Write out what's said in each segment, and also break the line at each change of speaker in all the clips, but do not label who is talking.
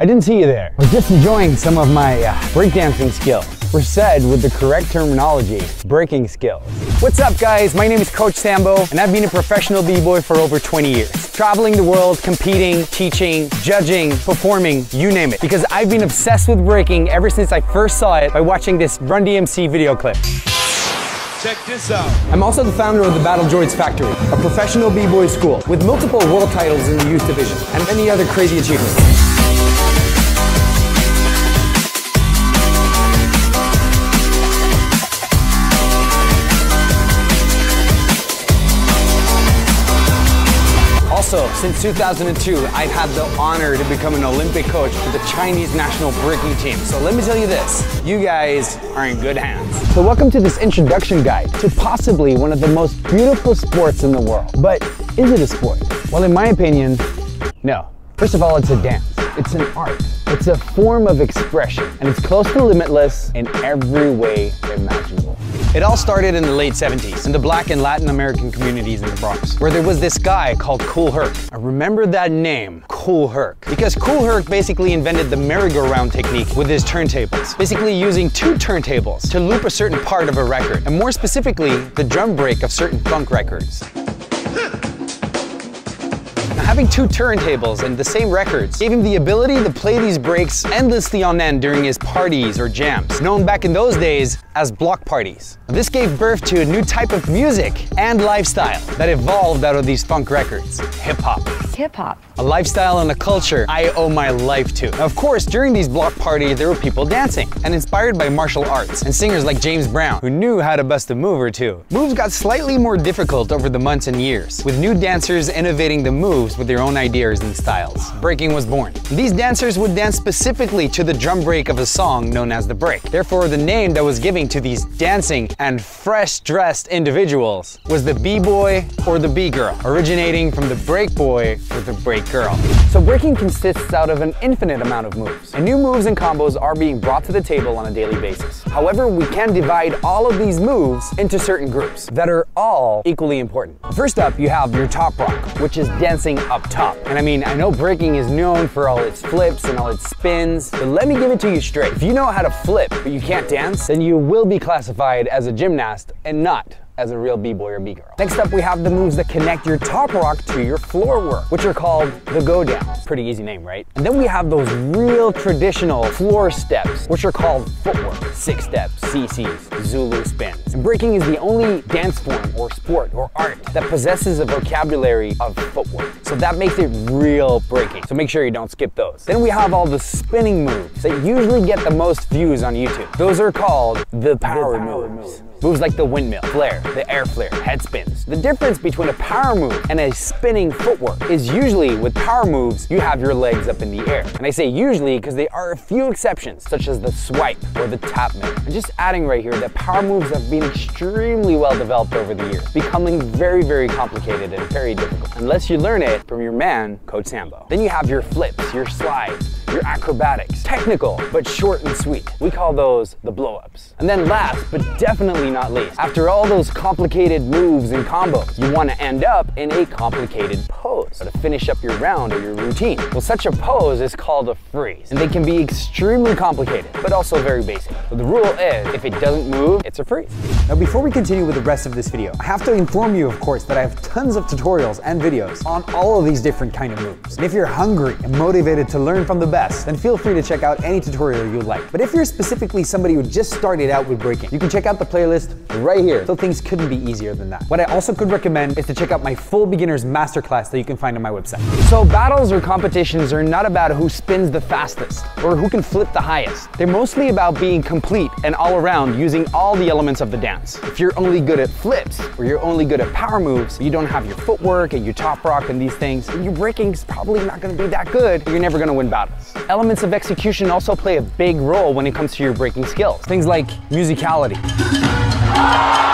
I didn't see you there. I was just enjoying some of my breakdancing skills. Or said with the correct terminology, breaking skills. What's up guys, my name is Coach Sambo and I've been a professional b-boy for over 20 years. Traveling the world, competing, teaching, judging, performing, you name it. Because I've been obsessed with breaking ever since I first saw it by watching this Run DMC video clip.
Check this out.
I'm also the founder of the Battle Droids Factory, a professional b-boy school with multiple world titles in the youth division and many other crazy achievements. Also, since 2002, I've had the honor to become an Olympic coach for the Chinese national breaking team. So let me tell you this, you guys are in good hands. So welcome to this introduction guide to possibly one of the most beautiful sports in the world. But is it a sport? Well, in my opinion, no. First of all, it's a dance. It's an art. It's a form of expression, and it's close to limitless in every way imaginable. It all started in the late 70s in the Black and Latin American communities in the Bronx, where there was this guy called Kool Herc. I remember that name, Kool Herc, because Kool Herc basically invented the merry-go-round technique with his turntables, basically using two turntables to loop a certain part of a record, and more specifically, the drum break of certain funk records. Now, having two turntables and the same records gave him the ability to play these breaks endlessly on end during his parties or jams, known back in those days as block parties. Now, this gave birth to a new type of music and lifestyle that evolved out of these funk records, hip-hop.
Hip-hop.
A lifestyle and a culture I owe my life to. Now, of course, during these block parties, there were people dancing and inspired by martial arts and singers like James Brown, who knew how to bust a move or two. Moves got slightly more difficult over the months and years, with new dancers innovating the moves with their own ideas and styles. Breaking was born. These dancers would dance specifically to the drum break of a song known as the break. Therefore, the name that was given to these dancing and fresh-dressed individuals was the b-boy or the b-girl, originating from the break boy or the break girl. So breaking consists out of an infinite amount of moves, and new moves and combos are being brought to the table on a daily basis. However, we can divide all of these moves into certain groups that are all equally important. First up, you have your top rock, which is dancing up top. And I mean, I know breaking is known for all its flips and all its spins, but let me give it to you straight. If you know how to flip, but you can't dance, then you will be classified as a gymnast and not as a real b-boy or b-girl. Next up, we have the moves that connect your top rock to your floor work, which are called the go-downs. Pretty easy name, right? And then we have those real traditional floor steps, which are called footwork, 6 steps, CCs, Zulu spins. And breaking is the only dance form or sport or art that possesses a vocabulary of footwork. So that makes it real breaking. So make sure you don't skip those. Then we have all the spinning moves that usually get the most views on YouTube. Those are called the power moves. Moves like the windmill, flare, the air flare, head spins. The difference between a power move and a spinning footwork is usually with power moves, you have your legs up in the air. And I say usually because there are a few exceptions, such as the swipe or the tap move. And just adding right here that power moves have been extremely well developed over the years, becoming very, very complicated and very difficult, unless you learn it from your man, Coach Sambo. Then you have your flips, your slides, your acrobatics, technical, but short and sweet. We call those the blow-ups. And then last, but definitely not least, after all those complicated moves and combos, you want to end up in a complicated pose to finish up your round or your routine. Well, such a pose is called a freeze, and they can be extremely complicated, but also very basic. So the rule is, if it doesn't move, it's a freeze.
Now, before we continue with the rest of this video, I have to inform you, of course, that I have tons of tutorials and videos on all of these different kind of moves. And if you're hungry and motivated to learn from the best, then feel free to check out any tutorial you like. But if you're specifically somebody who just started out with breaking, you can check out the playlist right here. So things couldn't be easier than that. What I also could recommend is to check out my full beginner's masterclass that you can find on my website.
So battles or competitions are not about who spins the fastest or who can flip the highest. They're mostly about being complete and all around using all the elements of the dance. If you're only good at flips or you're only good at power moves, you don't have your footwork and your top rock and these things, then your breaking is probably not going to be that good. You're never going to win battles. Elements of execution also play a big role when it comes to your breaking skills. Things like musicality,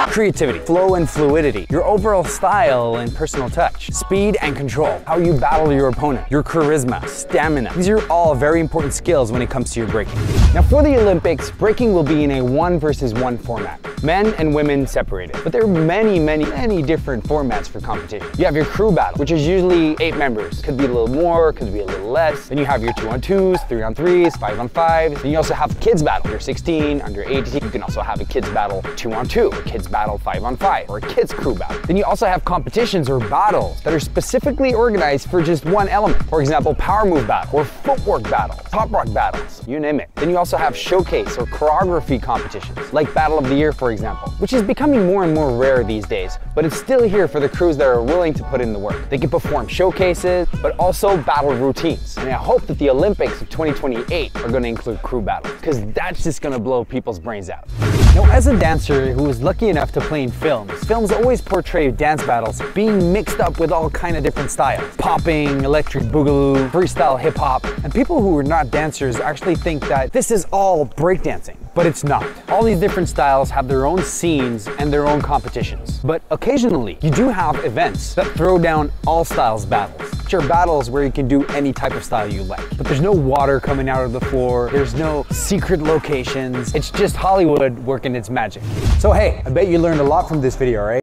Creativity, flow and fluidity, your overall style and personal touch, speed and control, how you battle your opponent, your charisma, stamina. These are all very important skills when it comes to your breaking. Now for the Olympics, breaking will be in a 1 versus 1 format. Men and women separated. But there are many different formats for competition. You have your crew battle, which is usually 8 members. Could be a little more, could be a little less. Then you have your 2-on-2s, 3-on-3s, 5-on-5s. Then you also have kids battle. Under 16, under 18. You can also have a kids battle 2-on-2, a kids battle 5-on-5, or a kids crew battle. Then you also have competitions or battles that are specifically organized for just one element. For example, power move battle, or footwork battle, top rock battles, you name it. Then you also have showcase or choreography competitions, like Battle of the Year, for example, which is becoming more and more rare these days, but it's still here for the crews that are willing to put in the work. They can perform showcases, but also battle routines. And I hope that the Olympics of 2028 are going to include crew battles, because that's just going to blow people's brains out. Now, as a dancer who was lucky enough to play in films always portray dance battles being mixed up with all kind of different styles. Popping, electric boogaloo, freestyle hip hop, and people who are not dancers actually think that this is all breakdancing. But it's not. All these different styles have their own scenes and their own competitions. But occasionally, you do have events that throw down all styles battles, which are battles where you can do any type of style you like. But there's no water coming out of the floor, there's no secret locations, it's just Hollywood working its magic. So hey, I bet you learned a lot from this video, right?